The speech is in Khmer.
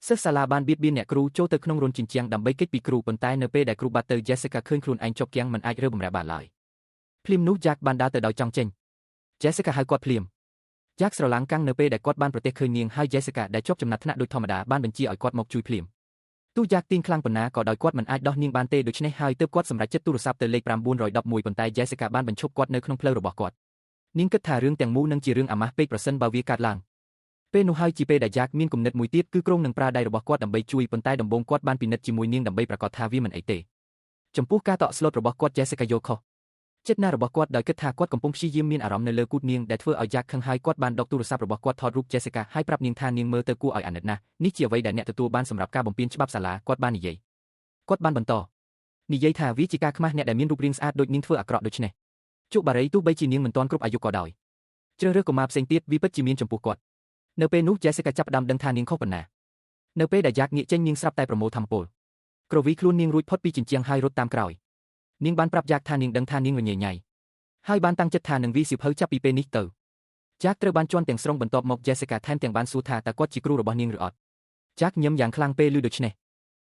សិស្សសាលាបានបៀតបៀនអ្នកគ្រូចូលទៅក្នុងរន្ធជញ្ជាំងដើម្បីគេចពីគ្រូប៉ុន្តែនៅពេលដែលគ្រូបាត់ទៅ Jessica ឃើញខ្លួនឯងជាប់គាំងមិនអាចរើបម្រែបានឡើយភ្លាមនោះ Jack បានដើរទៅដោយចង់ចេញ Jessica ហៅគាត់ភ្លាម Jack ស្រឡាំងកាំងនៅពេលដែលគាត់បានប្រទះឃើញនាងហើយ Jessica ដែលជាប់ចំណាត់ថ្នាក់ដូចធម្មតាបានបញ្ជាឲ្យគាត់មកជួយភ្លាមទោះ Jack ទៀងខ្លាំងប៉ុណ្ណាក៏ដោយគាត់មិនអាចដោះនាងបានទេដូច្នេះហើយទើបគាត់សម្រេចចិត្តទូរស័ព្ទទៅលេខ911ប៉ុន្តែ Jessica បានបញ្ឈប់គាត់នៅក្នុងផ្លូវរបស់គាត់នាងគិតថារឿងទាំងមូលនឹងជារឿងអាម៉ាស់ពេកប្រសិនបើវាកើតឡើងពេលនោះហើយជាពេលដែល Jack មានគំនិតមួយទៀតគឺគ្រោងនឹងប្រើដៃរបស់គាត់ដើម្បីជួយប៉ុន្តែដំបូងគាត់បានពិនិត្យជាមួយនាងដើម្បីប្រាកដថាវាមិនអីទេចំពោះការតក់ស្លុតរបស់គាត់ Jessica យល់ខុសចិត្តណារបស់គាត់ដោយគិតថាគាត់កំពុងព្យាយាមមានអារម្មណ៍នៅលើគូទនាងដែលធ្វើឲ្យ Jack ខឹងហើយគាត់បានដកទូរស័ព្ទរបស់គាត់ថតរូប Jessica ហើយប្រាប់នាងថានាងមើលទៅគួរឲ្យអាណិតណាស់នេះជាអ្វីដែលអ្នកទទួលបានសម្រាប់ការបំពានច្បាប់សាលាគាត់បាននិយាយគាត់បានបន្តនិយាយថាវាជាការខ្មាស់អ្នកដែលមានរូបរាងស្អាតដូចនាងធ្វើអាក្រក់ដូច្នេះជក់បារីទោះបីជានាងមិនទាន់គ្រប់អាយុក៏ដោយជ្រើសរើសកុមារផ្សេងទៀតវាពិតជាមានចំពោះគាត់នៅពេលនោះ Jessica ចាប់ផ្ដើមដឹងថានាងខុសប៉ុណ្ណានៅពេលដែល Jack ងាកចេញនាងស្រាប់តែប្រមូលធម្មពលក្រវីខ្លួននាងរួចផុតពីជញ្ជាំងហើយរត់តាមក្រោយនាងបានប្រាប់ Jack ថានាងដឹងថានាងរញ៉េញ៉ៃហើយបានតាំងចិត្តថានឹងវាយសៀវភៅចាប់ពីពេលនេះទៅ Jack ត្រូវបានជន់ទាំងស្រុងបន្ទាប់មក Jessica ថែមទាំងបានសួរថាតើគាត់ជាគ្រូរបស់នាងឬអត់ Jack ញឹមយ៉ាងខ្លាំងពេលឮដូច្នេះ